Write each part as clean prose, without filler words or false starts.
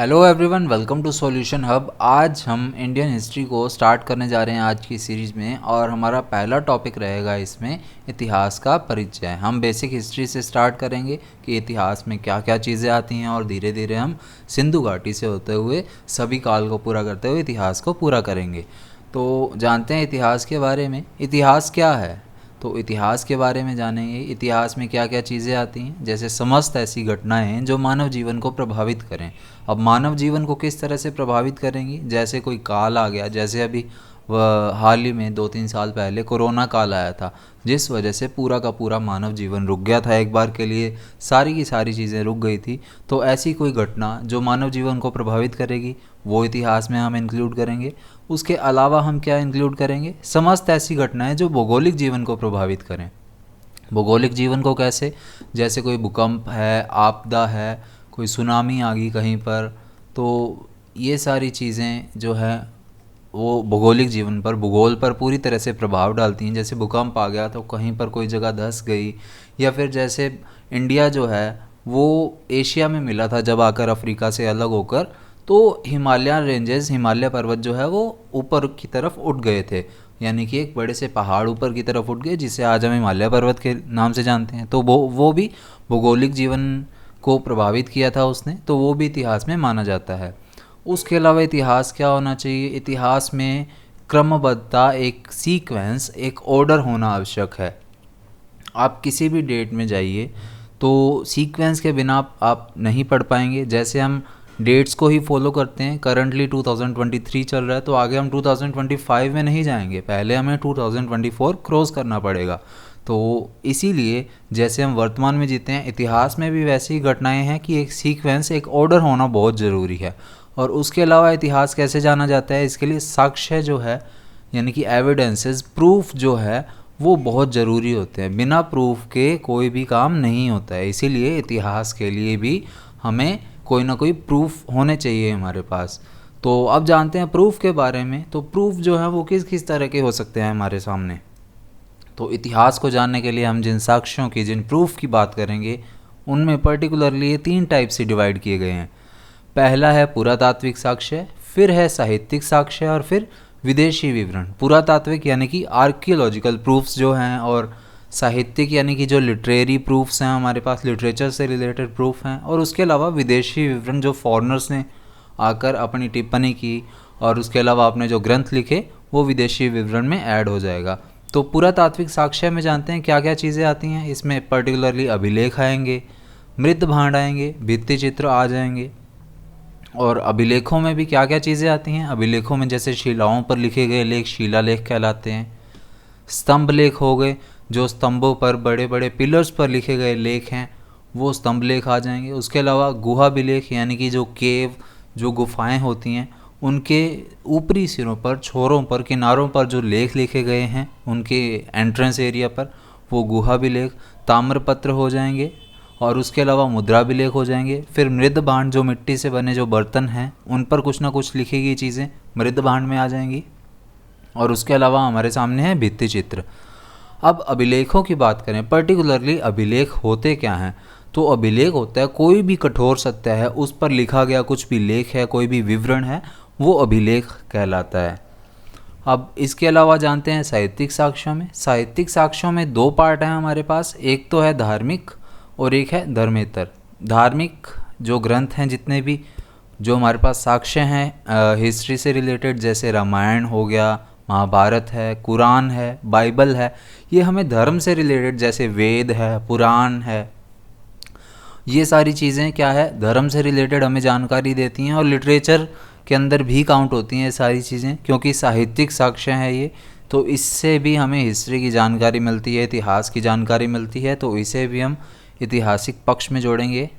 Hello everyone, welcome to solution hub. आज हम Indian history को स्टार्ट करने जा रहे हैं आज की सीरीज़ में, और हमारा पहला टॉपिक रहेगा इसमें इतिहास का परिचय। हम बेसिक हिस्ट्री से स्टार्ट करेंगे कि इतिहास में क्या क्या चीज़ें आती हैं, और धीरे धीरे हम सिंधु घाटी से होते हुए सभी काल को पूरा करते हुए इतिहास को पूरा करेंगे। तो जानते हैं इतिहास के बारे में। इतिहास क्या है? तो इतिहास के बारे में जानेंगे। इतिहास में क्या क्या चीज़ें आती हैं, जैसे समस्त ऐसी घटनाएं हैं जो मानव जीवन को प्रभावित करें। अब मानव जीवन को किस तरह से प्रभावित करेंगी? जैसे कोई काल आ गया, जैसे अभी वह हाल ही में 2-3 साल पहले कोरोना काल आया था, जिस वजह से पूरा का पूरा मानव जीवन रुक गया था। एक बार के लिए सारी की सारी चीज़ें रुक गई थी। तो ऐसी कोई घटना जो मानव जीवन को प्रभावित करेगी, वो इतिहास में हम इंक्लूड करेंगे। उसके अलावा हम क्या इंक्लूड करेंगे? समस्त ऐसी घटनाएं जो भौगोलिक जीवन को प्रभावित करें। भौगोलिक जीवन को कैसे? जैसे कोई भूकंप है, आपदा है, कोई सुनामी आ गई कहीं पर, तो ये सारी चीज़ें जो है वो भौगोलिक जीवन पर, भूगोल पर पूरी तरह से प्रभाव डालती हैं। जैसे भूकंप आ गया तो कहीं पर कोई जगह धंस गई, या फिर जैसे इंडिया जो है वो एशिया में मिला था जब आकर अफ्रीका से अलग होकर, तो हिमालयन रेंजेस, हिमालय पर्वत जो है वो ऊपर की तरफ उठ गए थे। यानी कि एक बड़े से पहाड़ ऊपर की तरफ उठ गए, जिसे आज हम हिमालय पर्वत के नाम से जानते हैं। तो वो भी भौगोलिक जीवन को प्रभावित किया था उसने, तो वो भी इतिहास में माना जाता है। उसके अलावा इतिहास क्या होना चाहिए? इतिहास में क्रमबद्धता, एक सीक्वेंस, एक ऑर्डर होना आवश्यक है। आप किसी भी डेट में जाइए तो सीक्वेंस के बिना आप नहीं पढ़ पाएंगे। जैसे हम डेट्स को ही फॉलो करते हैं, करंटली 2023 चल रहा है, तो आगे हम 2025 में नहीं जाएंगे, पहले हमें 2024 क्रॉस करना पड़ेगा। तो इसीलिए जैसे हम वर्तमान में जीते हैं, इतिहास में भी वैसी ही घटनाएं हैं कि एक सीक्वेंस, एक ऑर्डर होना बहुत ज़रूरी है। और उसके अलावा इतिहास कैसे जाना जाता है? इसके लिए साक्ष्य जो है, यानी कि एविडेंसेस, प्रूफ जो है वो बहुत ज़रूरी होते हैं। बिना प्रूफ के कोई भी काम नहीं होता है। इसीलिए इतिहास के लिए भी हमें कोई ना कोई प्रूफ होने चाहिए हमारे पास। तो अब जानते हैं प्रूफ के बारे में। तो प्रूफ जो है वो किस किस तरह के हो सकते हैं हमारे सामने। तो इतिहास को जानने के लिए हम जिन साक्ष्यों की, जिन प्रूफ की बात करेंगे, उनमें पर्टिकुलरली ये 3 टाइप से डिवाइड किए गए हैं। पहला है पुरातात्विक साक्ष्य, फिर है साहित्यिक साक्ष्य, और फिर विदेशी विवरण। पुरातात्विक यानी कि आर्कियोलॉजिकल प्रूफ्स जो हैं, और साहित्यिक यानी कि जो लिटरेरी प्रूफ्स हैं, हमारे पास लिटरेचर से रिलेटेड प्रूफ हैं। और उसके अलावा विदेशी विवरण, जो फॉरेनर्स ने आकर अपनी टिप्पणी की और उसके अलावा आपने जो ग्रंथ लिखे, वो विदेशी विवरण में ऐड हो जाएगा। तो पुरातात्विक साक्ष्य में जानते हैं क्या क्या चीज़ें आती हैं। इसमें पर्टिकुलरली अभिलेख आएंगे, मृत भांड आएंगे, भित्ति चित्र आ जाएंगे। और अभिलेखों में भी क्या क्या चीज़ें आती हैं? अभिलेखों में जैसे शिलाओं पर लिखे गए लेख शिलालेख कहलाते हैं। स्तंभ लेख हो गए, जो स्तंभों पर, बड़े बड़े पिलर्स पर लिखे गए लेख हैं, वो स्तंभ लेख आ जाएंगे। उसके अलावा गुहा अभिलेख, यानी कि जो केव, जो गुफाएं होती हैं, उनके ऊपरी सिरों पर, छोरों पर, किनारों पर जो लेख लिखे गए हैं, उनके एंट्रेंस एरिया पर, वो गुहा अभिलेख। ताम्रपत्र हो जाएंगे, और उसके अलावा मुद्रा अभिलेख हो जाएंगे। फिर मृद भांड, जो मिट्टी से बने जो बर्तन हैं, उन पर कुछ ना कुछ लिखी गई चीज़ें मृद भांड में आ जाएंगी। और उसके अलावा हमारे सामने है भित्ति चित्र। अब अभिलेखों की बात करें, पर्टिकुलरली अभिलेख होते क्या हैं? तो अभिलेख होता है कोई भी कठोर सत्य है, उस पर लिखा गया कुछ भी लेख है, कोई भी विवरण है, वो अभिलेख कहलाता है। अब इसके अलावा जानते हैं साहित्यिक साक्ष्यों में। साहित्यिक साक्ष्यों में 2 पार्ट हैं हमारे पास, एक तो है धार्मिक और एक है धर्मेतर। धार्मिक जो ग्रंथ हैं, जितने भी जो हमारे पास साक्ष्य हैं हिस्ट्री से रिलेटेड, जैसे रामायण हो गया, महाभारत है, कुरान है, बाइबल है, ये हमें धर्म से रिलेटेड, जैसे वेद है, पुराण है, ये सारी चीज़ें क्या है, धर्म से रिलेटेड हमें जानकारी देती हैं। और लिटरेचर के अंदर भी काउंट होती हैं ये सारी चीज़ें, क्योंकि साहित्यिक साक्ष्य है ये। तो इससे भी हमें हिस्ट्री की जानकारी मिलती है, इतिहास की जानकारी मिलती है, तो इसे भी हम ऐतिहासिक पक्ष में जोड़ेंगे।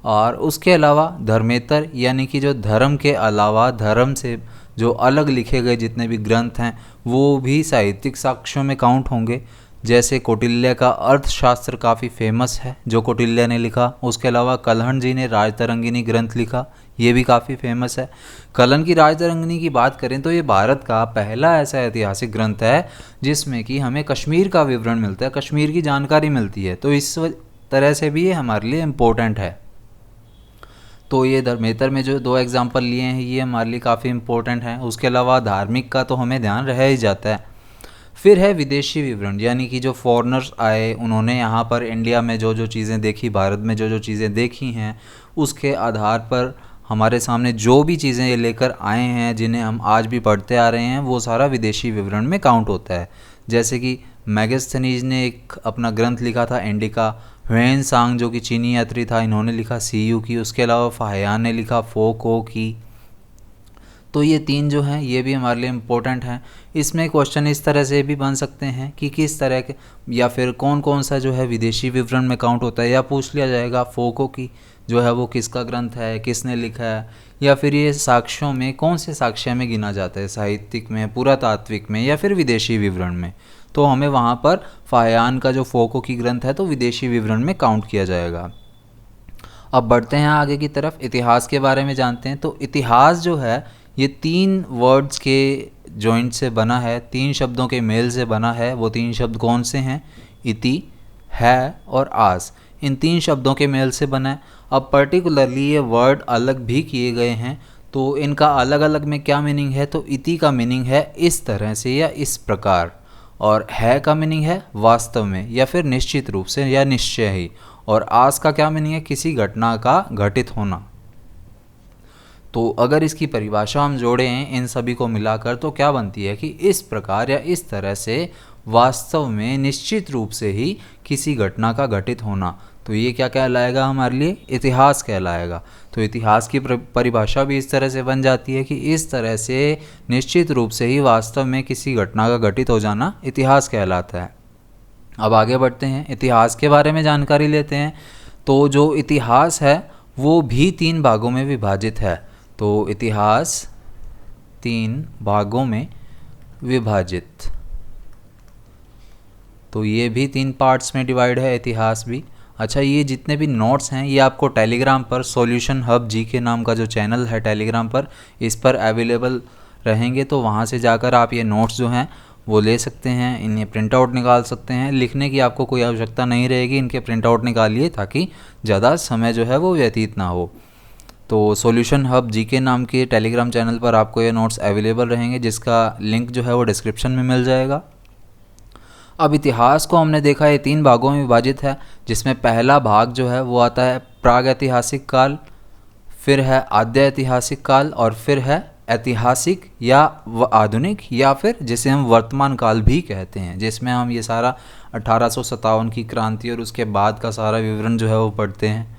और उसके अलावा धर्मेतर, यानी कि जो धर्म के अलावा, धर्म से जो अलग लिखे गए जितने भी ग्रंथ हैं, वो भी साहित्यिक साक्ष्यों में काउंट होंगे। जैसे कौटिल्य का अर्थशास्त्र काफ़ी फेमस है, जो कौटिल्य ने लिखा। उसके अलावा कलहण जी ने राजतरंगिणी ग्रंथ लिखा, ये भी काफ़ी फेमस है। कलहण की राजतरंगिणी की बात करें तो ये भारत का पहला ऐसा ऐतिहासिक ग्रंथ है जिसमें कि हमें कश्मीर का विवरण मिलता है, कश्मीर की जानकारी मिलती है। तो इस तरह से भी ये हमारे लिए इम्पोर्टेंट है। तो ये धर्मेतर में जो दो एग्जांपल लिए हैं ये हमारे लिए काफ़ी इम्पोर्टेंट हैं। उसके अलावा धार्मिक का तो हमें ध्यान रह ही जाता है। फिर है विदेशी विवरण, यानी कि जो फॉरेनर्स आए उन्होंने यहाँ पर इंडिया में जो जो चीज़ें देखी, भारत में जो जो चीज़ें देखी हैं, उसके आधार पर हमारे सामने जो भी चीज़ें ये लेकर आए हैं जिन्हें हम आज भी पढ़ते आ रहे हैं, वो सारा विदेशी विवरण में काउंट होता है। जैसे कि मैगस्थनीज ने एक अपना ग्रंथ लिखा था इंडिका, ह्वेन सांग जो कि चीनी यात्री था, इन्होंने लिखा सीयू की। उसके अलावा फाहियान ने लिखा फोको की। तो ये तीन जो हैं ये भी हमारे लिए इम्पोर्टेंट हैं। इसमें क्वेश्चन इस तरह से भी बन सकते हैं कि किस तरह के या फिर कौन कौन सा जो है विदेशी विवरण में काउंट होता है, या पूछ लिया जाएगा फोको की जो है वो किसका ग्रंथ है, किसने लिखा है, या फिर ये साक्ष्यों में कौन से साक्ष्य में गिना जाता है, साहित्यिक में, पुरातात्विक में, या फिर विदेशी विवरण में। तो हमें वहाँ पर फाहियान का जो फोको की ग्रंथ है तो विदेशी विवरण में काउंट किया जाएगा। अब बढ़ते हैं आगे की तरफ, इतिहास के बारे में जानते हैं। तो इतिहास जो है ये तीन वर्ड्स के जॉइंट से बना है, तीन शब्दों के मेल से बना है। वो तीन शब्द कौन से हैं? इति, है और आस। इन तीन शब्दों के मेल से बना है। अब पर्टिकुलरली ये वर्ड अलग भी किए गए हैं, तो इनका अलग अलग में क्या मीनिंग है? तो इति का मीनिंग है इस तरह से या इस प्रकार, और है का मीनिंग है वास्तव में या फिर निश्चित रूप से या निश्चय ही, और आस का क्या मीनिंग है? किसी घटना का घटित होना। तो अगर इसकी परिभाषा हम जोड़ें इन सभी को मिलाकर तो क्या बनती है कि इस प्रकार या इस तरह से वास्तव में निश्चित रूप से ही किसी घटना का घटित होना। तो ये क्या कहलाएगा? हमारे लिए इतिहास कहलाएगा। तो इतिहास की परिभाषा भी इस तरह से बन जाती है कि इस तरह से निश्चित रूप से ही वास्तव में किसी घटना का घटित हो जाना इतिहास कहलाता है। अब आगे बढ़ते हैं, इतिहास के बारे में जानकारी लेते हैं। तो जो इतिहास है वो भी तीन भागों में विभाजित है। तो इतिहास तीन भागों में विभाजित, तो ये भी तीन पार्ट्स में डिवाइड है इतिहास भी। अच्छा, ये जितने भी नोट्स हैं ये आपको टेलीग्राम पर सॉल्यूशन हब जी के नाम का जो चैनल है टेलीग्राम पर, इस पर अवेलेबल रहेंगे। तो वहाँ से जाकर आप ये नोट्स जो हैं वो ले सकते हैं, इन्हें प्रिंट आउट निकाल सकते हैं। लिखने की आपको कोई आवश्यकता नहीं रहेगी, इनके प्रिंट आउट निकालिए ताकि ज़्यादा समय जो है वो व्यतीत ना हो। तो सॉल्यूशन हब जी के नाम के टेलीग्राम चैनल पर आपको ये नोट्स अवेलेबल रहेंगे, जिसका लिंक जो है वो डिस्क्रिप्शन में मिल जाएगा। अब इतिहास को हमने देखा ये तीन भागों में विभाजित है, जिसमें पहला भाग जो है वो आता है प्रागैतिहासिक काल, फिर है आद्य ऐतिहासिक काल, और फिर है ऐतिहासिक या आधुनिक, या फिर जिसे हम वर्तमान काल भी कहते हैं, जिसमें हम ये सारा 1857 की क्रांति और उसके बाद का सारा विवरण जो है वो पढ़ते हैं।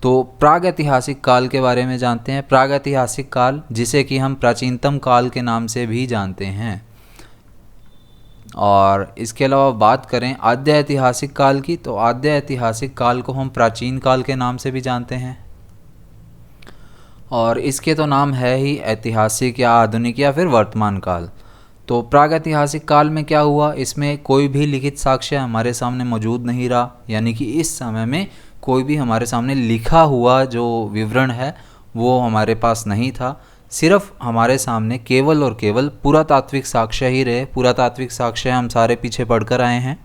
तो प्रागैतिहासिक काल के बारे में जानते हैं। प्रागैतिहासिक काल जिसे कि हम प्राचीनतम काल के नाम से भी जानते हैं। और इसके अलावा बात करें आद्य ऐतिहासिक काल की, तो आद्य ऐतिहासिक काल को हम प्राचीन काल के नाम से भी जानते हैं। और इसके तो नाम है ही ऐतिहासिक या आधुनिक या फिर वर्तमान काल। तो प्रागैतिहासिक काल में क्या हुआ? इसमें कोई भी लिखित साक्ष्य हमारे सामने मौजूद नहीं रहा, यानी कि इस समय में कोई भी हमारे सामने लिखा हुआ जो विवरण है वो हमारे पास नहीं था। सिर्फ हमारे सामने केवल और केवल पुरातात्विक साक्ष्य ही रहे। पुरातात्विक साक्ष्य हम सारे पीछे पढ़कर आए हैं।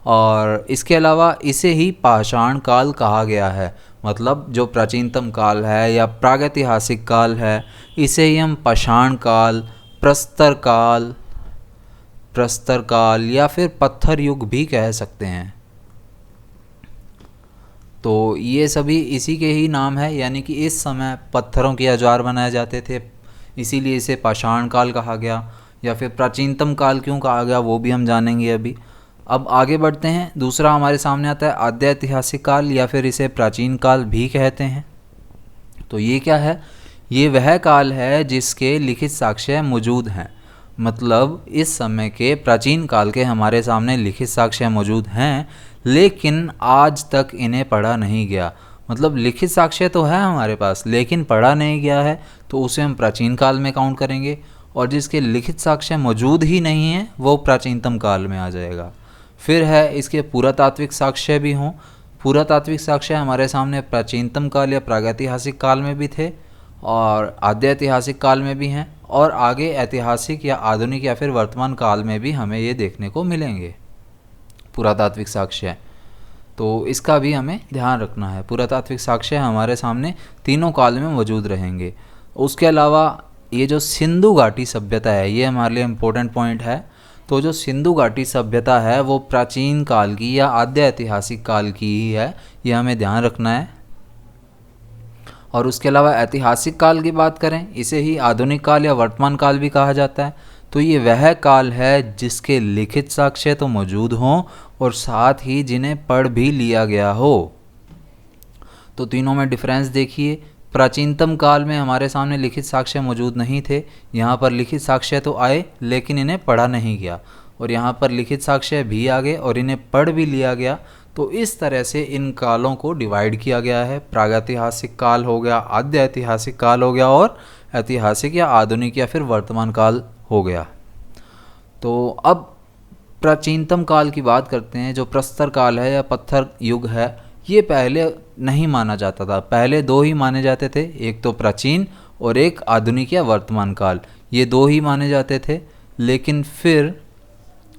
और इसके अलावा इसे ही पाषाण काल कहा गया है, मतलब जो प्राचीनतम काल है या प्रागैतिहासिक काल है, इसे ही हम पाषाण काल, प्रस्तर काल या फिर पत्थर युग भी कह सकते हैं। तो ये सभी इसी के ही नाम है, यानी कि इस समय पत्थरों के औजार बनाए जाते थे, इसीलिए इसे पाषाण काल कहा गया। या फिर प्राचीनतम काल क्यों कहा गया वो भी हम जानेंगे अभी। अब आगे बढ़ते हैं। दूसरा हमारे सामने आता है आद्य ऐतिहासिक काल, या फिर इसे प्राचीन काल भी कहते हैं। तो ये क्या है? ये वह काल है जिसके लिखित साक्ष्य मौजूद हैं, मतलब इस समय के प्राचीन काल के हमारे सामने लिखित साक्ष्य मौजूद हैं, लेकिन आज तक इन्हें पढ़ा नहीं गया। मतलब लिखित साक्ष्य तो है हमारे पास लेकिन पढ़ा नहीं गया है, तो उसे हम प्राचीन काल में काउंट करेंगे। और जिसके लिखित साक्ष्य मौजूद ही नहीं है वो प्राचीनतम काल में आ जाएगा। फिर है इसके पुरातात्विक साक्ष्य भी हों। पुरातात्विक साक्ष्य हमारे सामने प्राचीनतम काल या प्रागैतिहासिक काल में भी थे और आद्य ऐतिहासिक काल में भी हैं, और आगे ऐतिहासिक या आधुनिक या फिर वर्तमान काल में भी हमें ये देखने को मिलेंगे पुरातात्विक साक्ष्य। तो इसका भी हमें ध्यान रखना है। पुरातात्विक साक्ष्य हमारे सामने तीनों काल में मौजूद रहेंगे। उसके अलावा ये जो सिंधु घाटी सभ्यता है, ये हमारे लिए इम्पोर्टेंट पॉइंट है। तो जो सिंधु घाटी सभ्यता है वो प्राचीन काल की या आद्य ऐतिहासिक काल की ही है, ये हमें ध्यान रखना है। और उसके अलावा ऐतिहासिक काल की बात करें, इसे ही आधुनिक काल या वर्तमान काल भी कहा जाता है। तो ये वह काल है जिसके लिखित साक्ष्य तो मौजूद हों और साथ ही जिन्हें पढ़ भी लिया गया हो। तो तीनों में डिफरेंस देखिए। प्राचीनतम काल में हमारे सामने लिखित साक्ष्य मौजूद नहीं थे, यहाँ पर लिखित साक्ष्य तो आए लेकिन इन्हें पढ़ा नहीं गया, और यहाँ पर लिखित साक्ष्य भी आ गए और इन्हें पढ़ भी लिया गया। तो इस तरह से इन कालों को डिवाइड किया गया है। प्रागैतिहासिक काल हो गया, आद्य ऐतिहासिक काल हो गया, और ऐतिहासिक या आधुनिक या फिर वर्तमान काल हो गया। तो अब प्राचीनतम काल की बात करते हैं। जो प्रस्तर काल है या पत्थर युग है, ये पहले नहीं माना जाता था। पहले दो ही माने जाते थे, एक तो प्राचीन और एक आधुनिक या वर्तमान काल, ये दो ही माने जाते थे। लेकिन फिर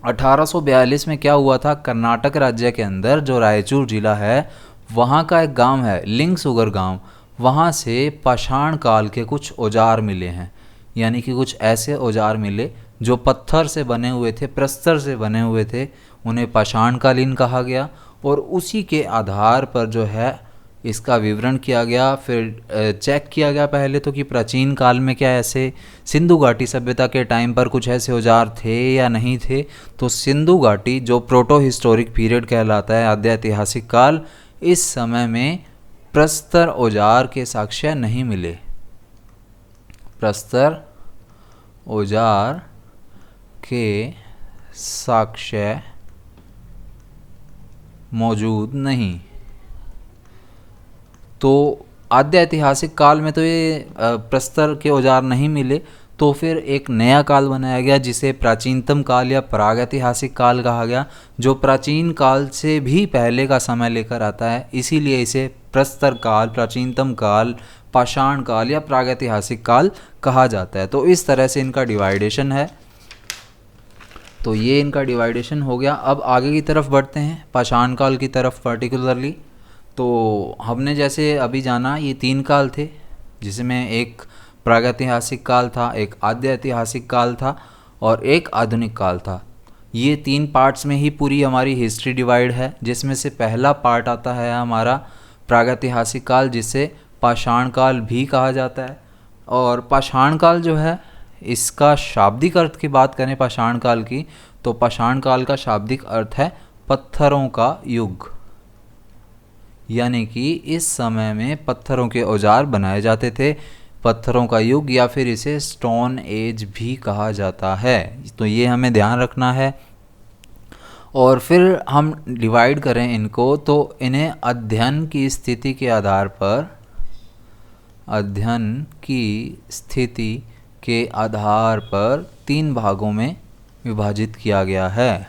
1842 में क्या हुआ था, कर्नाटक राज्य के अंदर जो रायचूर जिला है, वहाँ का एक गांव है लिंगसुगर गांव, वहाँ से पाषाण काल के कुछ औजार मिले हैं। यानी कि कुछ ऐसे औजार मिले जो पत्थर से बने हुए थे, प्रस्तर से बने हुए थे, उन्हें पाषाण कालीन कहा गया। और उसी के आधार पर जो है इसका विवरण किया गया। फिर चेक किया गया पहले तो कि प्राचीन काल में क्या ऐसे सिंधु घाटी सभ्यता के टाइम पर कुछ ऐसे औजार थे या नहीं थे। तो सिंधु घाटी जो प्रोटो हिस्टोरिक पीरियड कहलाता है, आद्य ऐतिहासिक काल, इस समय में प्रस्तर औजार के साक्ष्य नहीं मिले। प्रस्तर औजार के साक्ष्य मौजूद नहीं। तो आद्य ऐतिहासिक काल में तो ये प्रस्तर के औजार नहीं मिले, तो फिर एक नया काल बनाया गया जिसे प्राचीनतम काल या प्रागैतिहासिक काल कहा गया, जो प्राचीन काल से भी पहले का समय लेकर आता है। इसीलिए इसे प्रस्तर काल, प्राचीनतम काल, पाषाण काल या प्रागैतिहासिक काल कहा जाता है। तो इस तरह से इनका डिवाइडेशन है। तो ये इनका डिवाइडेशन हो गया। अब आगे की तरफ बढ़ते हैं, पाषाण काल की तरफ पर्टिकुलरली। तो हमने जैसे अभी जाना, ये तीन काल थे जिसमें एक प्रागैतिहासिक काल था, एक आद्य ऐतिहासिक काल था और एक आधुनिक काल था। ये तीन पार्ट्स में ही पूरी हमारी हिस्ट्री डिवाइड है, जिसमें से पहला पार्ट आता है हमारा प्रागैतिहासिक काल, जिसे पाषाण काल भी कहा जाता है। और पाषाण काल जो है, इसका शाब्दिक अर्थ की बात करें पाषाण काल की, तो पाषाण काल का शाब्दिक अर्थ है पत्थरों का युग। यानी कि इस समय में पत्थरों के औजार बनाए जाते थे, पत्थरों का युग, या फिर इसे स्टोन एज भी कहा जाता है। तो ये हमें ध्यान रखना है। और फिर हम डिवाइड करें इनको, तो इन्हें अध्ययन की स्थिति के आधार पर, अध्ययन की स्थिति के आधार पर तीन भागों में विभाजित किया गया है।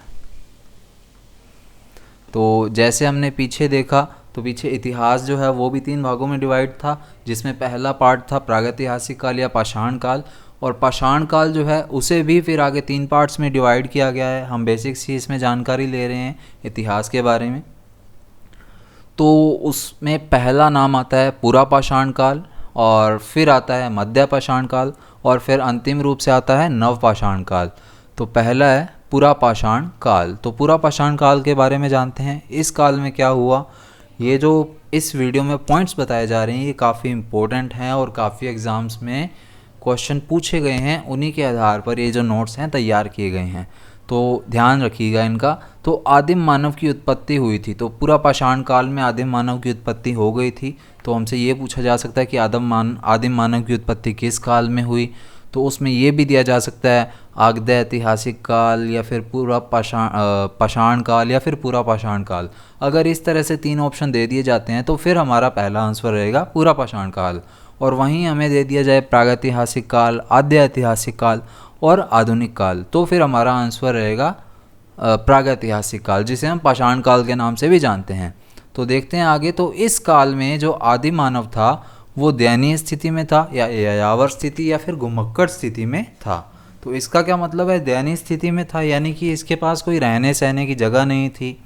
तो जैसे हमने पीछे देखा, तो पीछे इतिहास जो है वो भी तीन भागों में डिवाइड था, जिसमें पहला पार्ट था प्रागैतिहासिक काल या पाषाण काल, और पाषाण काल जो है उसे भी फिर आगे तीन पार्ट्स में डिवाइड किया गया है। हम बेसिक सी इसमें जानकारी ले रहे हैं इतिहास के बारे में। तो उसमें पहला नाम आता है पुरा पाषाण काल, और फिर आता है मध्य पाषाण काल, और फिर अंतिम रूप से आता है नव पाषाण काल। तो पहला है पुरा पाषाण काल। तो पुरा पाषाण काल के बारे में जानते हैं। इस काल में क्या हुआ, ये जो इस वीडियो में पॉइंट्स बताए जा रहे हैं, ये काफ़ी इम्पोर्टेंट हैं और काफ़ी एग्ज़ाम्स में क्वेश्चन पूछे गए हैं। उन्हीं के आधार पर ये जो नोट्स हैं तैयार किए गए हैं, तो ध्यान रखिएगा इनका। तो आदिम मानव की उत्पत्ति हुई थी। तो पूरा पाषाण काल में आदिम मानव की उत्पत्ति हो गई थी। तो हमसे ये पूछा जा सकता है कि आदिम मानव की उत्पत्ति किस काल में हुई। तो उसमें ये भी दिया जा सकता है आद्य ऐतिहासिक काल, या फिर पूरा पाषाण काल, या फिर पूरा पाषाण काल। अगर इस तरह से तीन ऑप्शन दे दिए जाते हैं तो फिर हमारा पहला आंसर रहेगा पूरा पाषाण काल। और वहीं हमें दे दिया जाए प्रागैतिहासिक काल, आद्य ऐतिहासिक काल और आधुनिक काल, तो फिर हमारा आंसर रहेगा प्रागैतिहासिक काल, जिसे हम पाषाण काल के नाम से भी जानते हैं। तो देखते हैं आगे। तो इस काल में जो आदि मानव था वो दयनीय स्थिति में था, या यायावर स्थिति, या फिर घुमक्कड़ स्थिति में था। तो इसका क्या मतलब है, दयनीय स्थिति में था, यानी कि इसके पास कोई रहने सहने की जगह नहीं थी,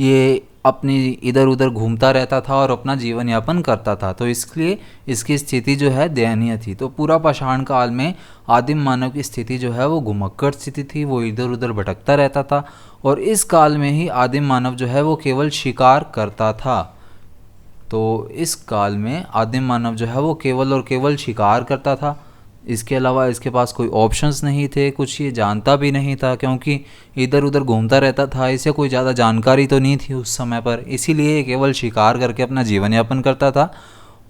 ये अपनी इधर उधर घूमता रहता था और अपना जीवन यापन करता था, तो इसलिए इसकी स्थिति जो है दयनीय थी। तो पूरा पाषाण काल में आदिम मानव की स्थिति जो है वो घुमक्कड़ स्थिति थी, वो इधर उधर भटकता रहता था। और इस काल में ही आदिम मानव जो है वो केवल शिकार करता था। तो इस काल में आदिम मानव जो है वो केवल और केवल शिकार करता था। इसके अलावा इसके पास कोई ऑप्शंस नहीं थे, कुछ ये जानता भी नहीं था, क्योंकि इधर उधर घूमता रहता था, इसे कोई ज़्यादा जानकारी तो नहीं थी उस समय पर, इसीलिए ये केवल शिकार करके अपना जीवन यापन करता था।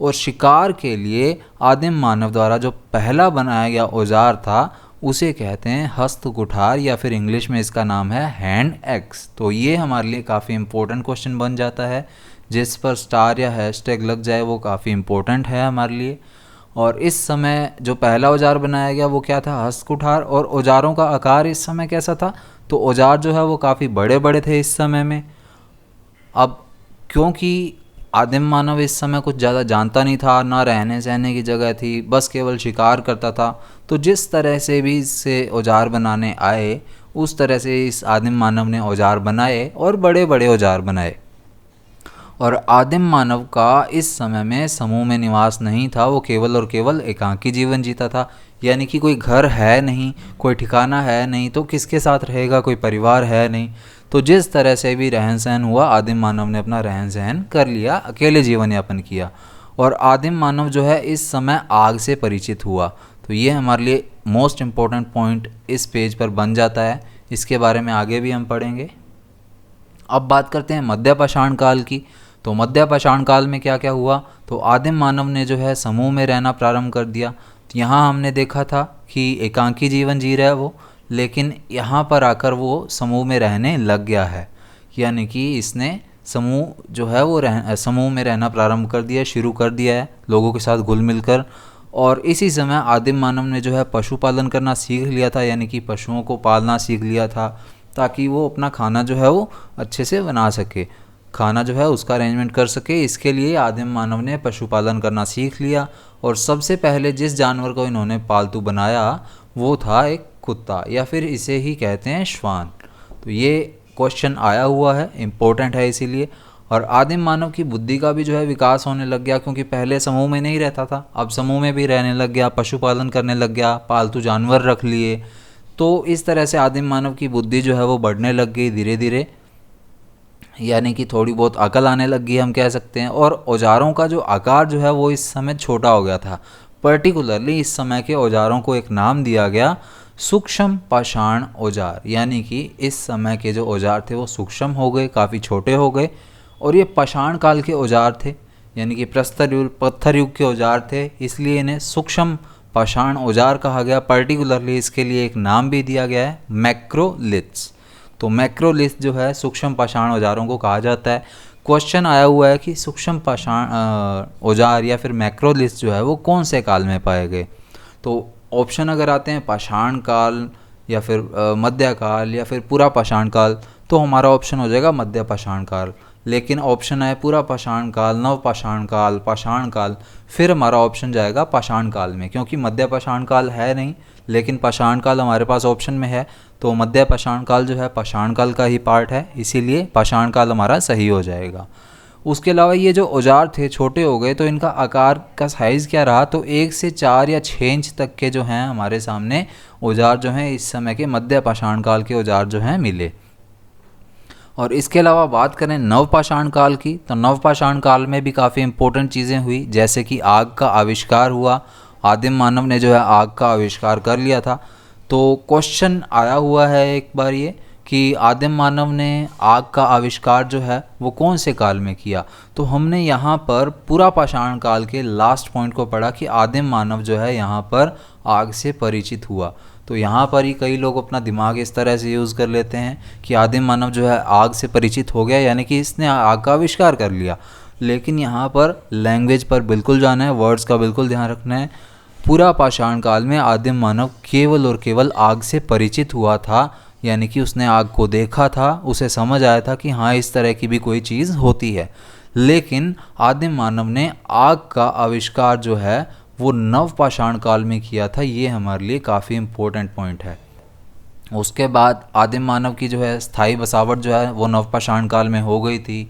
और शिकार के लिए आदिम मानव द्वारा जो पहला बनाया गया औजार था उसे कहते हैं हस्त कुठार, या फिर इंग्लिश में इसका नाम है हैंड एक्स। तो ये हमारे लिए काफ़ी इंपॉर्टेंट क्वेश्चन बन जाता है, जिस पर स्टार या हैशटैग लग जाए वो काफ़ी इंपॉर्टेंट है हमारे लिए। और इस समय जो पहला औजार बनाया गया वो क्या था, हस्त कुठार। और औजारों का आकार इस समय कैसा था, तो औजार जो है वो काफ़ी बड़े बड़े थे इस समय में। अब क्योंकि आदिम मानव इस समय कुछ ज़्यादा जानता नहीं था, ना रहने सहने की जगह थी, बस केवल शिकार करता था, तो जिस तरह से भी इससे औजार बनाने आए उस तरह से इस आदिम मानव ने औजार बनाए और बड़े बड़े औजार बनाए। और आदिम मानव का इस समय में समूह में निवास नहीं था, वो केवल और केवल एकांकी जीवन जीता था। यानी कि कोई घर है नहीं, कोई ठिकाना है नहीं, तो किसके साथ रहेगा, कोई परिवार है नहीं। तो जिस तरह से भी रहन सहन हुआ, आदिम मानव ने अपना रहन सहन कर लिया, अकेले जीवन यापन किया। और आदिम मानव जो है इस समय आग से परिचित हुआ। तो ये हमारे लिए मोस्ट इम्पोर्टेंट पॉइंट इस पेज पर बन जाता है, इसके बारे में आगे भी हम पढ़ेंगे। अब बात करते हैं मध्य पाषाण काल की। तो मध्य पाषाण काल में क्या क्या हुआ, तो आदिम मानव ने जो है समूह में रहना प्रारंभ कर दिया। तो यहाँ हमने देखा था कि एकांकी जीवन जी रहा है वो, लेकिन यहाँ पर आकर वो समूह में रहने लग गया है। यानी कि इसने समूह जो है वो समूह में रहना प्रारंभ कर दिया, शुरू कर दिया है लोगों के साथ घुल मिलकर। और इसी समय आदिम मानव ने जो है पशुपालन करना सीख लिया था, यानी कि पशुओं को पालना सीख लिया था, ताकि वो अपना खाना जो है वो अच्छे से बना सके, खाना जो है उसका अरेंजमेंट कर सके। इसके लिए आदिम मानव ने पशुपालन करना सीख लिया। और सबसे पहले जिस जानवर को इन्होंने पालतू बनाया वो था एक कुत्ता, या फिर इसे ही कहते हैं श्वान। तो ये क्वेश्चन आया हुआ है, इम्पोर्टेंट है इसीलिए। और आदिम मानव की बुद्धि का भी जो है विकास होने लग गया, क्योंकि पहले समूह में नहीं रहता था, अब समूह में भी रहने लग गया, पशुपालन करने लग गया, पालतू जानवर रख लिए। तो इस तरह से आदिम मानव की बुद्धि जो है वो बढ़ने लग गई धीरे धीरे, यानी कि थोड़ी बहुत अकल आने लग गई हम कह सकते हैं। और औजारों का जो आकार जो है वो इस समय छोटा हो गया था। पर्टिकुलरली इस समय के औजारों को एक नाम दिया गया सूक्ष्म पाषाण औजार, यानी कि इस समय के जो औजार थे वो सूक्ष्म हो गए, काफ़ी छोटे हो गए। और ये पाषाण काल के औजार थे, यानी कि प्रस्तर युग पत्थर युग के औजार थे, इसलिए इन्हें सूक्ष्म पाषाण औजार कहा गया। पर्टिकुलरली इसके लिए एक नाम भी दिया गया है मैक्रोलिथ्स। तो मैक्रोलिथ जो है सूक्ष्म पाषाण औजारों को कहा जाता है। क्वेश्चन आया हुआ है कि सूक्ष्म पाषाण औजार या फिर मैक्रोलिथ जो है वो कौन से काल में पाए गए। तो ऑप्शन अगर आते हैं पाषाण काल या फिर मध्य काल या फिर पूरा पाषाण काल, तो हमारा ऑप्शन हो जाएगा मध्य पाषाण काल। लेकिन ऑप्शन है पूरा पाषाण काल, नव पाषाण काल, पाषाण काल, फिर हमारा ऑप्शन जाएगा पाषाण काल में, क्योंकि मध्य पाषाण काल है नहीं लेकिन पाषाण काल हमारे पास ऑप्शन में है। तो मध्य पाषाण काल जो है पाषाण काल का ही पार्ट है, इसीलिए पाषाण काल हमारा सही हो जाएगा। उसके अलावा ये जो औजार थे छोटे हो गए, तो इनका आकार का साइज़ क्या रहा, तो 1 से 4 या 6 इंच तक के जो हैं हमारे सामने औजार जो हैं इस समय के मध्य पाषाण काल के औजार जो हैं मिले। और इसके अलावा बात करें नव पाषाण काल की, तो नव पाषाण काल में भी काफ़ी इंपॉर्टेंट चीज़ें हुई, जैसे कि आग का आविष्कार हुआ। आदिम मानव ने जो है आग का आविष्कार कर लिया था। तो क्वेश्चन आया हुआ है एक बार ये कि आदिम मानव ने आग का आविष्कार जो है वो कौन से काल में किया। तो हमने यहाँ पर पूरा पाषाण काल के लास्ट पॉइंट को पढ़ा कि आदिम मानव जो है यहाँ पर आग से परिचित हुआ। तो यहाँ पर ही कई लोग अपना दिमाग इस तरह से यूज़ कर लेते हैं कि आदिम मानव जो है आग से परिचित हो गया, यानी कि इसने आग का आविष्कार कर लिया। लेकिन यहाँ पर लैंग्वेज पर बिल्कुल जाना है, वर्ड्स का बिल्कुल ध्यान रखना है। पूरा पाषाण काल में आदिम मानव केवल और केवल आग से परिचित हुआ था, यानी कि उसने आग को देखा था, उसे समझ आया था कि हाँ इस तरह की भी कोई चीज़ होती है। लेकिन आदिम मानव ने आग का आविष्कार जो है वो नव पाषाण काल में किया था। ये हमारे लिए काफ़ी इम्पोर्टेंट पॉइंट है। उसके बाद आदिम मानव की जो है स्थायी बसावट जो है वो नवपाषाण काल में हो गई थी।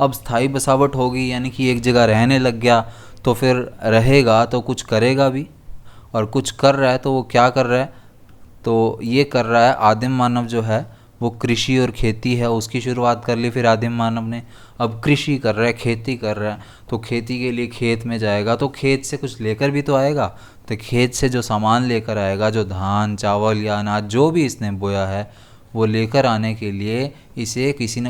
अब स्थायी बसावट होगी यानी कि एक जगह रहने लग गया, तो फिर रहेगा तो कुछ करेगा भी, और कुछ कर रहा है तो वो क्या कर रहा है, तो ये कर रहा है आदिम मानव जो है वो कृषि और खेती है उसकी शुरुआत कर ली फिर आदिम मानव ने। अब कृषि कर रहा है, खेती कर रहा है, तो खेती के लिए खेत में जाएगा तो खेत से कुछ लेकर भी तो आएगा। तो खेत से जो सामान लेकर आएगा, जो धान चावल या अनाज जो भी इसने बोया है, वो लेकर आने के लिए इसे किसी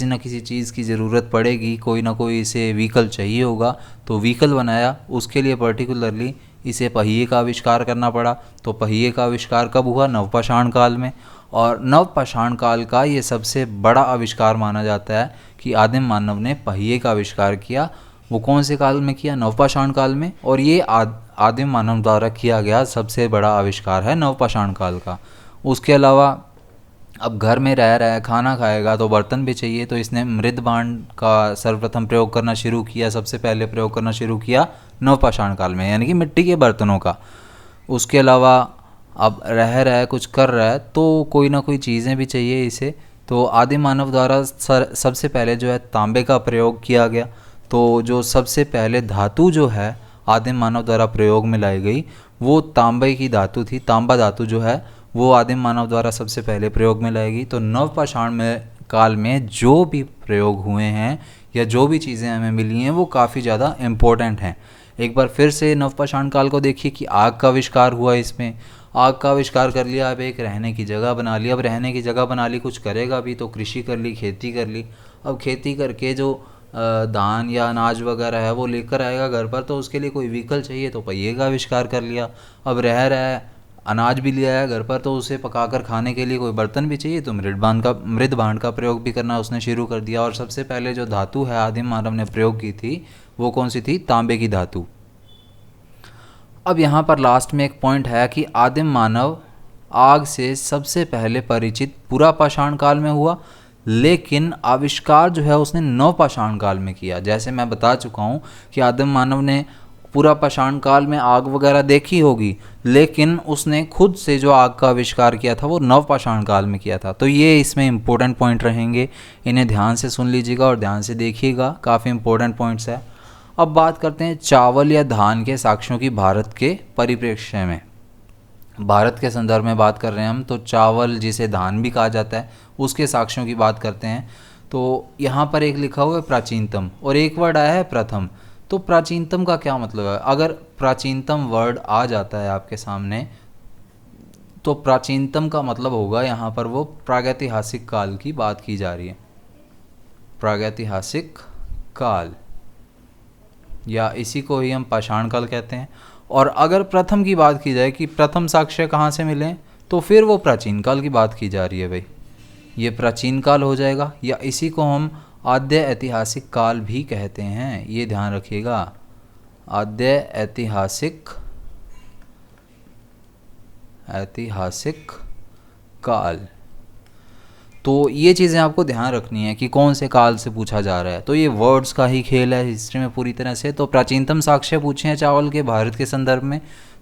न किसी चीज़ की ज़रूरत पड़ेगी, कोई ना कोई इसे व्हीकल चाहिए होगा। तो व्हीकल बनाया, उसके लिए पर्टिकुलरली इसे पहिए का आविष्कार करना पड़ा। तो पहिए का आविष्कार कब हुआ? नवपाषाण काल में। और नवपाषाण काल का ये सबसे बड़ा आविष्कार माना जाता है कि आदिम मानव ने पहिए का आविष्कार किया। वो कौन से काल में किया? नवपाषाण काल में। और ये आदिम मानव द्वारा किया गया सबसे बड़ा आविष्कार है नवपाषाण काल का। उसके अलावा अब घर में रह रहा है, खाना खाएगा तो बर्तन भी चाहिए, तो इसने मृद भांड का सर्वप्रथम प्रयोग करना शुरू किया, सबसे पहले प्रयोग करना शुरू किया नवपाषाण काल में, यानी कि मिट्टी के बर्तनों का। उसके अलावा अब रह रहा है, कुछ कर रहा है, तो कोई ना कोई चीज़ें भी चाहिए इसे। तो आदिम मानव द्वारा सबसे पहले जो है तांबे का प्रयोग किया गया। तो जो सबसे पहले धातु जो है आदिम मानव द्वारा प्रयोग में लाई गई वो तांबे की धातु थी। तांबा धातु जो है वो आदिम मानव द्वारा सबसे पहले प्रयोग में लाई गई। तो नवपाषाण में काल में जो भी प्रयोग हुए हैं या जो भी चीज़ें हमें मिली हैं वो काफ़ी ज़्यादा इम्पोर्टेंट हैं। एक बार फिर से नवपाषाण काल को देखिए कि आग का आविष्कार हुआ। इसमें आग का आविष्कार कर लिया, अब एक रहने की जगह बना ली। अब रहने की जगह बना ली, कुछ करेगा भी तो कृषि कर ली, खेती कर ली। अब खेती करके जो धान या अनाज वगैरह है वो लेकर आएगा घर पर, तो उसके लिए कोई व्हीकल चाहिए, तो पहिए का आविष्कार कर लिया। अब रह रहा है, अनाज भी ले आया घर पर, तो उसे पकाकर खाने के लिए कोई बर्तन भी चाहिए, तो मृद भांड का प्रयोग भी करना उसने शुरू कर दिया। और सबसे पहले जो धातु है आदिम मानव ने प्रयोग की थी वो कौन सी थी? तांबे की धातु। अब यहाँ पर लास्ट में एक पॉइंट है कि आदिम मानव आग से सबसे पहले परिचित पुरापाषाण काल में हुआ, लेकिन आविष्कार जो है उसने नवपाषाण काल में किया। जैसे मैं बता चुका हूँ कि आदिम मानव ने पुरापाषाण काल में आग वगैरह देखी होगी, लेकिन उसने खुद से जो आग का आविष्कार किया था वो नवपाषाण काल में किया था। तो ये इसमें इम्पोर्टेंट पॉइंट रहेंगे, इन्हें ध्यान से सुन लीजिएगा और ध्यान से देखिएगा, काफ़ी इम्पोर्टेंट पॉइंट्स है। अब बात करते हैं चावल या धान के साक्ष्यों की भारत के परिप्रेक्ष्य में। भारत के संदर्भ में बात कर रहे हैं हम, तो चावल जिसे धान भी कहा जाता है उसके साक्ष्यों की बात करते हैं। तो यहाँ पर एक लिखा हुआ है प्राचीनतम और एक वर्ड आया है प्रथम। तो प्राचीनतम का क्या मतलब है? अगर प्राचीनतम वर्ड आ जाता है आपके सामने तो प्राचीनतम का मतलब होगा यहाँ पर वो प्रागैतिहासिक काल की बात की जा रही है। प्रागैतिहासिक काल, या इसी को ही हम पाषाण काल कहते हैं। और अगर प्रथम की बात की जाए कि प्रथम साक्ष्य कहाँ से मिले, तो फिर वो प्राचीन काल की बात की जा रही है भाई, ये प्राचीन काल हो जाएगा। या इसी को हम आद्य ऐतिहासिक काल भी कहते हैं, ये ध्यान रखिएगा, आद्य ऐतिहासिक काल। तो ये चीज़ें आपको ध्यान रखनी है कि कौन से काल से पूछा जा रहा है। तो ये वर्ड्स का ही खेल है हिस्ट्री में पूरी तरह से। तो प्राचीनतम साक्ष्य पूछे हैं चावल के भारत के संदर्भ में,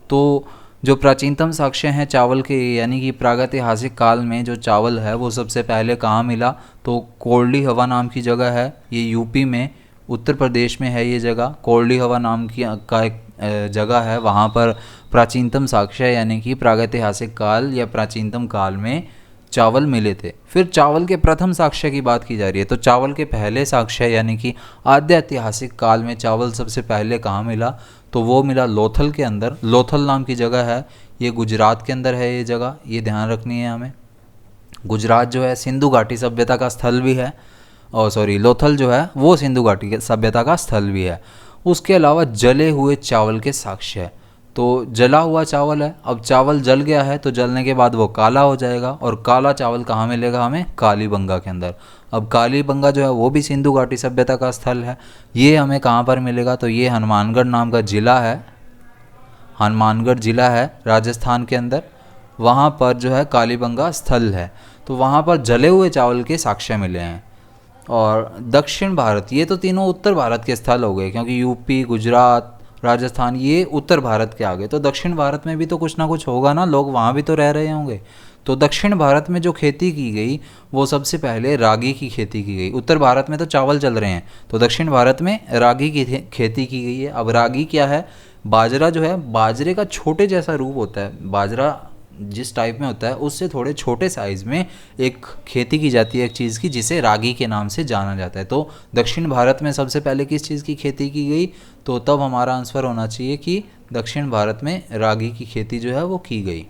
तो जो प्राचीनतम साक्ष्य हैं चावल के, यानी कि प्रागैतिहासिक काल में जो चावल है वो सबसे पहले कहाँ मिला, तो कोरली हवा नाम की जगह है, ये यूपी में उत्तर प्रदेश में है ये जगह। कोरली हवा नाम की का एक जगह है, वहाँ पर प्राचीनतम साक्ष्य यानी कि प्रागैतिहासिक काल या प्राचीनतम काल में चावल मिले थे। फिर चावल के प्रथम साक्ष्य की बात की जा रही है, तो चावल के पहले साक्ष्य यानी कि आद्य ऐतिहासिक काल में चावल सबसे पहले कहाँ मिला, तो वो मिला लोथल के अंदर। लोथल नाम की जगह है, ये गुजरात के अंदर है ये जगह, ये ध्यान रखनी है हमें। गुजरात जो है सिंधु घाटी सभ्यता का स्थल भी है, और लोथल जो है वो सिंधु घाटी सभ्यता का स्थल भी है। उसके अलावा जले हुए चावल के साक्ष्य है, तो जला हुआ चावल है, अब चावल जल गया है तो जलने के बाद वो काला हो जाएगा, और काला चावल कहाँ मिलेगा हमें? कालीबंगा के अंदर। अब कालीबंगा जो है वो भी सिंधु घाटी सभ्यता का स्थल है, ये हमें कहाँ पर मिलेगा, तो ये हनुमानगढ़ नाम का ज़िला है, हनुमानगढ़ ज़िला है राजस्थान के अंदर, वहाँ पर जो है कालीबंगा स्थल है। तो वहाँ पर जले हुए चावल के साक्ष्य मिले हैं। और दक्षिण भारत, ये तो तीनों उत्तर भारत के स्थल हो गए, क्योंकि यूपी, गुजरात, राजस्थान, ये उत्तर भारत के आ गए। तो दक्षिण भारत में भी तो कुछ ना कुछ होगा ना, लोग वहाँ भी तो रह रहे होंगे। तो दक्षिण भारत में जो खेती की गई वो सबसे पहले रागी की खेती की गई। उत्तर भारत में तो चावल चल रहे हैं, तो दक्षिण भारत में रागी की खेती की गई है। अब रागी क्या है? बाजरा जो है, बाजरे का छोटे जैसा रूप होता है। बाजरा जिस टाइप में होता है उससे थोड़े छोटे साइज़ में एक खेती की जाती है एक चीज़ की, जिसे रागी के नाम से जाना जाता है। तो दक्षिण भारत में सबसे पहले किस चीज़ की खेती की गई? तो तब हमारा आंसर होना चाहिए कि दक्षिण भारत में रागी की खेती जो है वो की गई।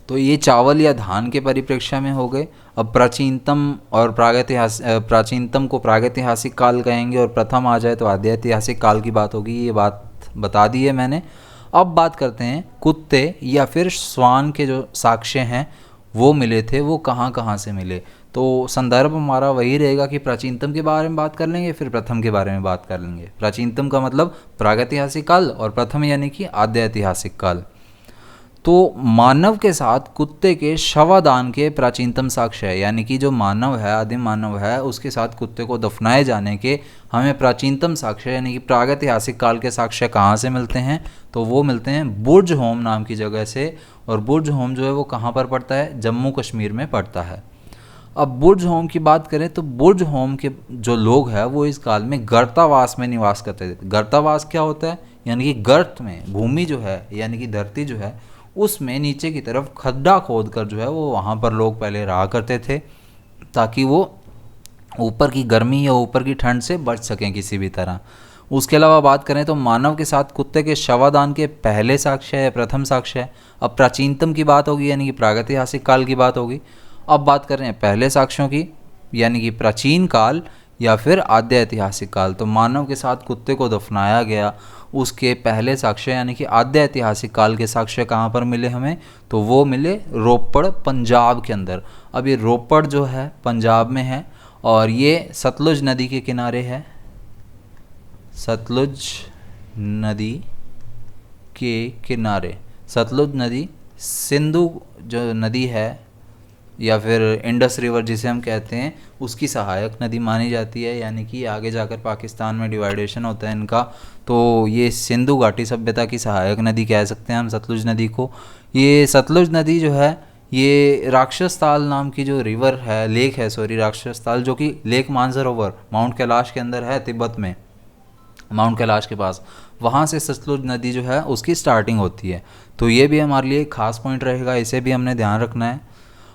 तो ये चावल या धान के परिप्रेक्ष्य में हो गए। अब प्राचीनतम और प्राचीनतम को प्रागैतिहासिक काल कहेंगे, और प्रथम आ जाए तो आद्य ऐतिहासिक काल की बात होगी। ये बात बता दी है मैंने। अब बात करते हैं कुत्ते या फिर श्वान के जो साक्ष्य हैं वो मिले थे, वो कहाँ कहाँ से मिले। तो संदर्भ हमारा वही रहेगा कि प्राचीनतम के बारे में बात कर लेंगे, फिर प्रथम के बारे में बात कर लेंगे। प्राचीनतम का मतलब प्रागैतिहासिक काल, और प्रथम यानी कि आद्य ऐतिहासिक काल। तो मानव के साथ कुत्ते के शवादान के प्राचीनतम साक्ष्य है, यानी कि जो मानव है, आदिम मानव है, उसके साथ कुत्ते को दफनाए जाने के हमें प्राचीनतम साक्ष्य यानी कि प्रागैतिहासिक काल के साक्ष्य कहाँ से मिलते हैं? तो वो मिलते हैं बुर्ज होम नाम की जगह से। और बुर्ज होम जो है वो कहाँ पर पड़ता है? जम्मू कश्मीर में पड़ता है। अब बुर्ज होम की बात करें तो बुर्ज होम के जो लोग हैं वो इस काल में गर्तावास में निवास करते थे। गर्तावास क्या होता है? यानी कि गर्त में, भूमि जो है यानी कि धरती जो है उसमें नीचे की तरफ खड्डा खोद कर जो है वो वहाँ पर लोग पहले रहा करते थे, ताकि वो ऊपर की गर्मी या ऊपर की ठंड से बच सकें किसी भी तरह। उसके अलावा बात करें तो मानव के साथ कुत्ते के शवादान के पहले साक्ष्य है, प्रथम साक्ष्य है। अब प्राचीनतम की बात होगी यानी कि प्रागैतिहासिक काल की बात होगी। अब बात कर रहे हैं पहले साक्ष्यों की यानी कि प्राचीन काल या फिर आद्य ऐतिहासिक काल। तो मानव के साथ कुत्ते को दफनाया गया, उसके पहले साक्ष्य यानी कि आद्य ऐतिहासिक काल के साक्ष्य कहाँ पर मिले हमें? तो वो मिले रोपड़, पंजाब के अंदर। अब ये रोपड़ जो है पंजाब में है, और ये सतलुज नदी के किनारे है। सतलुज नदी के किनारे, सतलुज नदी सिंधु जो नदी है या फिर इंडस रिवर जिसे हम कहते हैं उसकी सहायक नदी मानी जाती है, यानी कि आगे जाकर पाकिस्तान में डिवाइडेशन होता है इनका, तो ये सिंधु घाटी सभ्यता की सहायक नदी कह सकते हैं हम सतलुज नदी को। ये सतलुज नदी जो है ये राक्षस ताल नाम की जो रिवर है, लेक है सॉरी, राक्षस ताल, जो कि लेक मानसरोवर माउंट कैलाश के अंदर है, तिब्बत में माउंट कैलाश के पास, वहाँ से सतलुज नदी जो है उसकी स्टार्टिंग होती है। तो ये भी हमारे लिए एक खास पॉइंट रहेगा, इसे भी हमने ध्यान रखना है।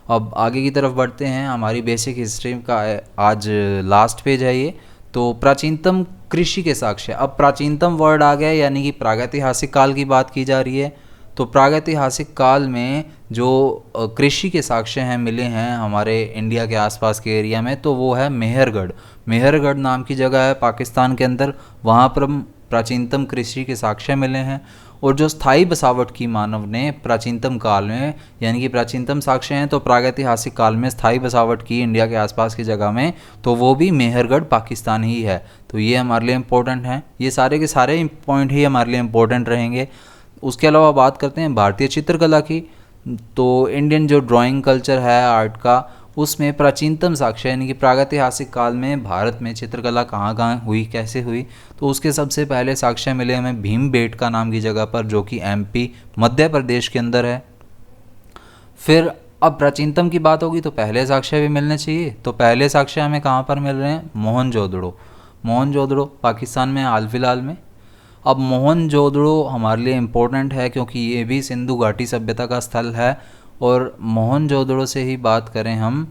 अब आगे की तरफ बढ़ते हैं, हमारी बेसिक हिस्ट्री का आज लास्ट पेज है ये। तो प्राचीनतम कृषि के साक्ष्य। अब प्राचीनतम वर्ड आ गया यानी कि प्रागैतिहासिक काल की बात की जा रही है। तो प्रागैतिहासिक काल में जो कृषि के साक्ष्य हैं मिले हैं हमारे इंडिया के आसपास के एरिया में, तो वो है मेहरगढ़। मेहरगढ़ नाम की जगह है पाकिस्तान के अंदर, वहाँ पर प्राचीनतम कृषि के साक्ष्य मिले हैं। और जो स्थायी बसावट की मानव ने प्राचीनतम काल में यानी कि प्राचीनतम साक्ष्य हैं तो प्रागैतिहासिक काल में स्थायी बसावट की इंडिया के आसपास की जगह में, तो वो भी मेहरगढ़ पाकिस्तान ही है। तो ये हमारे लिए इम्पोर्टेंट हैं, ये सारे के सारे पॉइंट ही हमारे लिए इम्पोर्टेंट रहेंगे। उसके अलावा बात करते हैं भारतीय चित्रकला की। तो इंडियन जो ड्राइंग कल्चर है आर्ट का, उसमें प्राचीनतम साक्ष्य यानी कि प्रागैतिहासिक काल में भारत में चित्रकला कहाँ कहाँ हुई, कैसे हुई, तो उसके सबसे पहले साक्ष्य मिले हमें भीमबेटका नाम की जगह पर, जो कि एमपी मध्य प्रदेश के अंदर है। फिर अब प्राचीनतम की बात होगी तो पहले साक्ष्य भी मिलने चाहिए। तो पहले साक्ष्य हमें कहाँ पर मिल रहे हैं? मोहनजोदड़ो। मोहनजोदड़ो पाकिस्तान में हाल फिलहाल में। अब मोहनजोदड़ो हमारे लिए इम्पोर्टेंट है क्योंकि ये भी सिंधु घाटी सभ्यता का स्थल है। और मोहनजोदड़ो से ही बात करें हम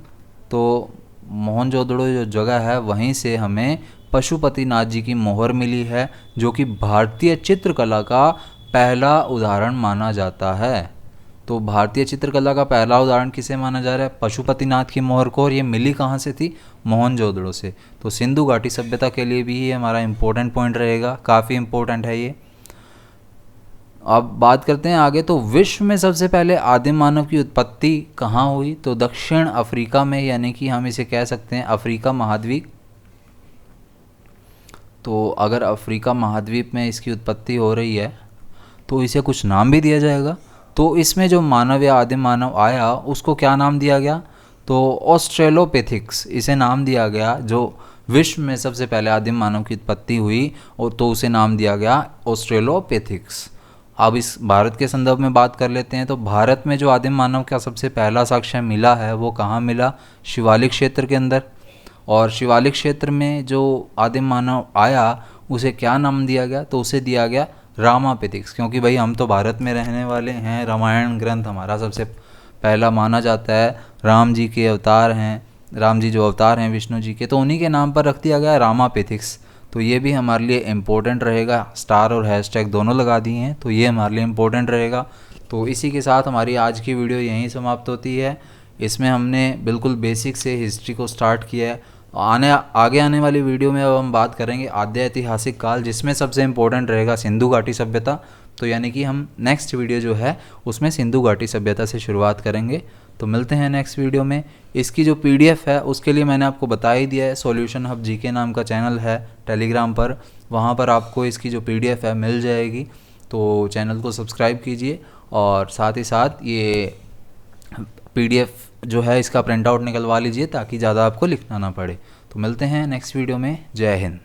तो मोहनजोदड़ो जो जगह है वहीं से हमें पशुपतिनाथ जी की मोहर मिली है, जो कि भारतीय चित्रकला का पहला उदाहरण माना जाता है। तो भारतीय चित्रकला का पहला उदाहरण किसे माना जा रहा है? पशुपतिनाथ की मोहर को। और ये मिली कहाँ से थी? मोहनजोदड़ो से। तो सिंधु घाटी सभ्यता के लिए भी ये हमारा इम्पोर्टेंट पॉइंट रहेगा, काफ़ी इम्पोर्टेंट है ये। अब बात करते हैं आगे। तो विश्व में सबसे पहले आदिम मानव की उत्पत्ति कहाँ हुई? तो दक्षिण अफ्रीका में, यानी कि हम इसे कह सकते हैं अफ्रीका महाद्वीप। तो अगर अफ्रीका महाद्वीप में इसकी उत्पत्ति हो रही है तो इसे कुछ नाम भी दिया जाएगा। तो इसमें जो मानव या आदिम मानव आया उसको क्या नाम दिया गया? तो ऑस्ट्रेलोपेथिक्स इसे नाम दिया गया, जो विश्व में सबसे पहले आदिम मानव की उत्पत्ति हुई और तो उसे नाम दिया गया ऑस्ट्रेलोपिथेकस। अब इस भारत के संदर्भ में बात कर लेते हैं। तो भारत में जो आदिम मानव का सबसे पहला साक्ष्य मिला है वो कहाँ मिला? शिवालिक क्षेत्र के अंदर। और शिवालिक क्षेत्र में जो आदिम मानव आया उसे क्या नाम दिया गया? तो उसे दिया गया रामापिथिक्स, क्योंकि भाई हम तो भारत में रहने वाले हैं, रामायण ग्रंथ हमारा सबसे पहला माना जाता है। राम जी के अवतार हैं, राम जी जो अवतार हैं विष्णु जी के, तो उन्हीं के नाम पर रख दिया गया रामापिथिक्स। तो ये भी हमारे लिए इम्पोर्टेंट रहेगा। स्टार और हैशटैग दोनों लगा दिए हैं, तो ये हमारे लिए इम्पोर्टेंट रहेगा। तो इसी के साथ हमारी आज की वीडियो यहीं समाप्त होती है। इसमें हमने बिल्कुल बेसिक से हिस्ट्री को स्टार्ट किया है। आगे आने वाली वीडियो में अब हम बात करेंगे आद्य ऐतिहासिक काल, जिसमें सबसे इम्पोर्टेंट रहेगा सिंधु घाटी सभ्यता। तो यानी कि हम नेक्स्ट वीडियो जो है उसमें सिंधु घाटी सभ्यता से शुरुआत करेंगे। तो मिलते हैं नेक्स्ट वीडियो में। इसकी जो पीडीएफ है उसके लिए मैंने आपको बता ही दिया है, सॉल्यूशन हब जीके नाम का चैनल है टेलीग्राम पर, वहाँ पर आपको इसकी जो पीडीएफ है मिल जाएगी। तो चैनल को सब्सक्राइब कीजिए और साथ ही साथ ये पीडीएफ जो है इसका प्रिंट आउट निकलवा लीजिए ताकि ज़्यादा आपको लिखना ना पड़े। तो मिलते हैं नेक्स्ट वीडियो में। जय हिंद।